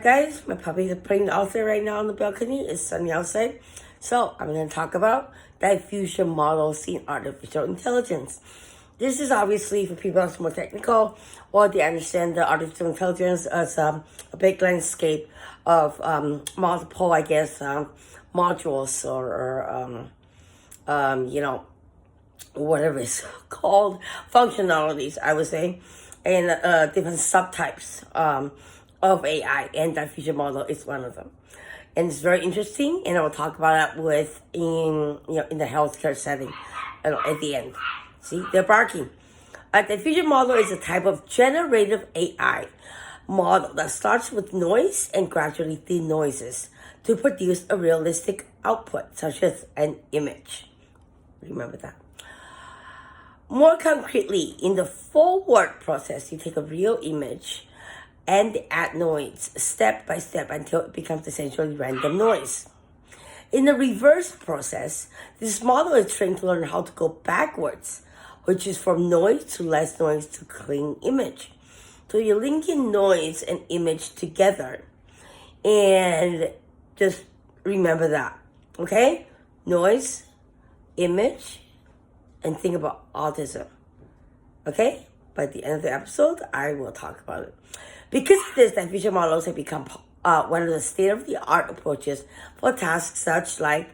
Guys, my puppy is playing out there right now on the balcony. It's sunny outside. So I'm going to talk about diffusion models in artificial intelligence. This is obviously for people that's more technical or they understand the artificial intelligence as a big landscape of multiple, modules or whatever it's called, functionalities, I would say, and different subtypes of AI, and diffusion model is one of them. And it's very interesting, and I will talk about that in the healthcare setting at the end. See, they're barking. A diffusion model is a type of generative AI model that starts with noise and gradually denoises to produce a realistic output, such as an image. Remember that. More concretely, in the forward process, you take a real image and add noise step by step until it becomes essentially random noise. In the reverse process, this model is trained to learn how to go backwards, which is from noise to less noise to clean image. So you're linking noise and image together, and just remember that, okay? Noise, image, and think about autism, okay? By the end of the episode, I will talk about it. Because of this, diffusion models have become one of the state-of-the-art approaches for tasks such like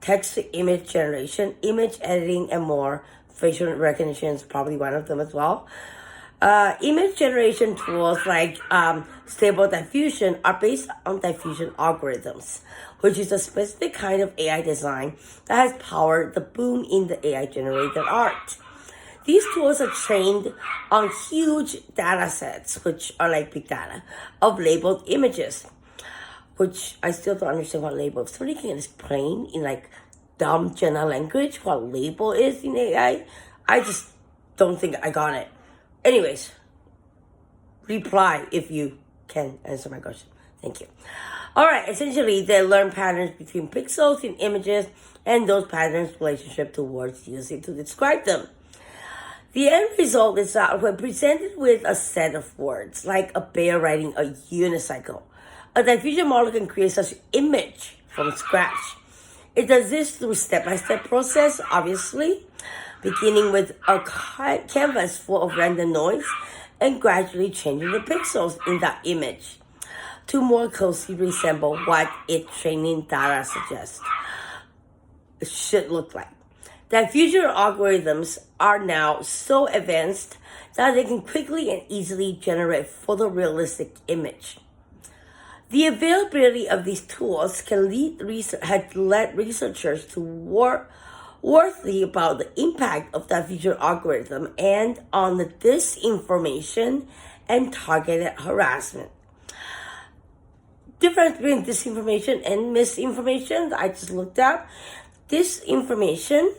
text-to-image generation, image editing, and more. Facial recognition is probably one of them as well. Image generation tools like Stable Diffusion are based on diffusion algorithms, which is a specific kind of AI design that has powered the boom in the AI-generated art. These tools are trained on huge data sets, which are like big data, of labeled images, which I still don't understand what label. If somebody can explain in like dumb Jenna language what label is in AI, I just don't think I got it. Anyways, reply if you can answer my question. Thank you. All right, essentially, they learn patterns between pixels in images and those patterns' relationship to words used to describe them. The end result is that when presented with a set of words, like a bear riding a unicycle, a diffusion model can create such image from scratch. It does this through step-by-step process, obviously, beginning with a canvas full of random noise and gradually changing the pixels in that image to more closely resemble what its training data suggests it should look like. Diffusion algorithms are now so advanced that they can quickly and easily generate photorealistic image. The availability of these tools has led researchers to worry about the impact of diffusion algorithm and on the disinformation and targeted harassment. Difference between disinformation and misinformation, I just looked up. Disinformation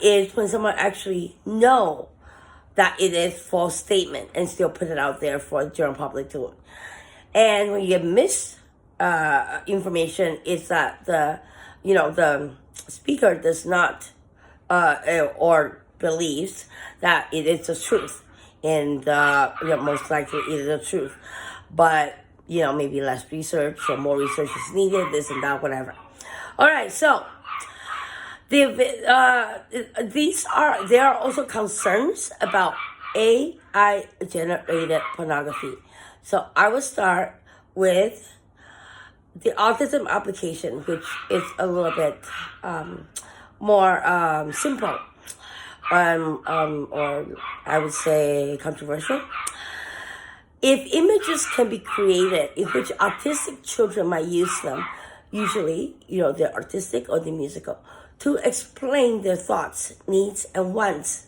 is when someone actually know that it is false statement and still put it out there for the general public to look. And when you get misinformation, is that the speaker does not or believes that it is the truth, and most likely it is the truth, but maybe less research or more research is needed, this and that, whatever. All right, so there are also concerns about AI generated pornography. So I will start with the autism application, which is a little bit more simple, or I would say controversial. If images can be created in which autistic children might use them, usually, they're artistic or they're musical, to explain their thoughts, needs, and wants,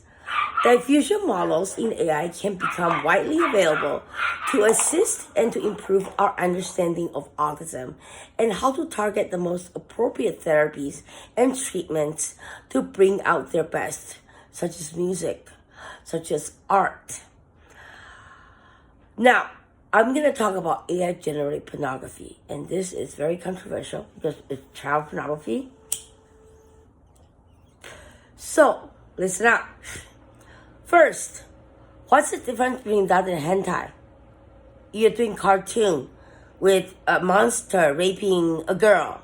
diffusion models in AI can become widely available to assist and to improve our understanding of autism and how to target the most appropriate therapies and treatments to bring out their best, such as music, such as art. Now, I'm going to talk about AI-generated pornography, and this is very controversial because it's child pornography. So, listen up. First, what's the difference between that and hentai? You're doing cartoon with a monster raping a girl,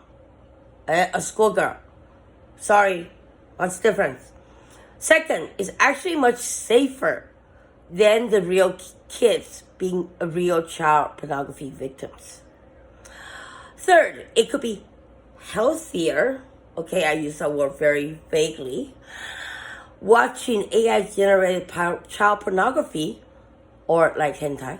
a schoolgirl. Sorry, what's the difference? Second, it's actually much safer than the real kids being a real child pornography victims. Third, it could be healthier. Okay, I use that word very vaguely. Watching AI-generated child pornography, or like hentai,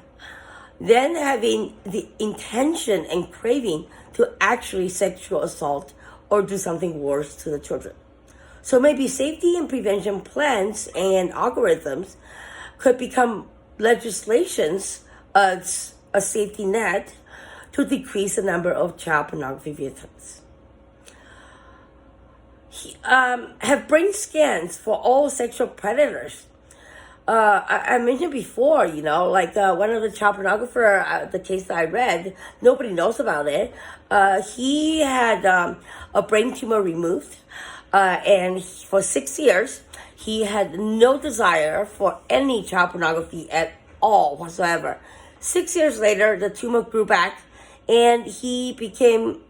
then having the intention and craving to actually sexual assault or do something worse to the children. So maybe safety and prevention plans and algorithms could become legislations as a safety net to decrease the number of child pornography victims. Have brain scans for all sexual predators. I mentioned before, like one of the child pornographer, the case that I read, nobody knows about it. He had a brain tumor removed, and for 6 years, he had no desire for any child pornography at all whatsoever. 6 years later, the tumor grew back, and he became,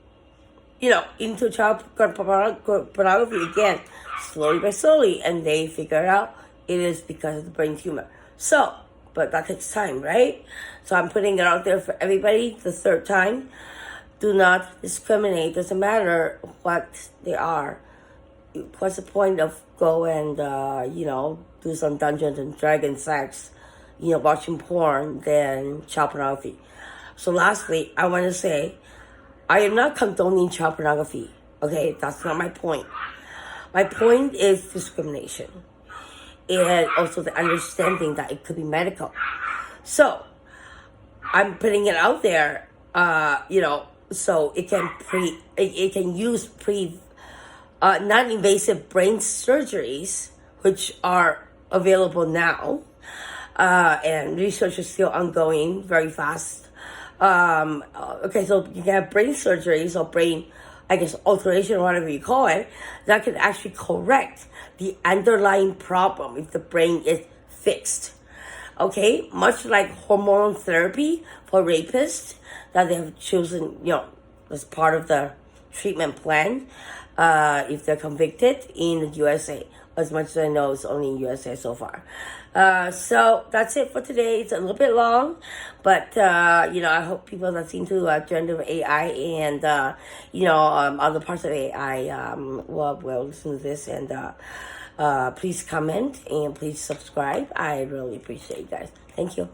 into child pornography again, slowly by slowly, and they figured out it is because of the brain tumor. So, but that takes time, right? So I'm putting it out there for everybody the third time. Do not discriminate. Doesn't matter what they are. What's the point of go and, do some Dungeons and Dragons sex, watching porn than child pornography? So lastly, I want to say, I am not condoning child pornography. Okay, that's not my point. My point is discrimination. And also the understanding that it could be medical. So, I'm putting it out there, so it can use non-invasive brain surgeries, which are available now, and research is still ongoing very fast. So you can have brain surgeries or brain, alteration or whatever you call it, that can actually correct the underlying problem if the brain is fixed. Okay, much like hormonal therapy for rapists that they have chosen, as part of the treatment plan, if they're convicted in the USA. As much as I know, it's only in USA so far. So that's it for today. It's a little bit long, but, I hope people that seem to generative AI and, other parts of AI will listen to this. And please comment and please subscribe. I really appreciate you guys. Thank you.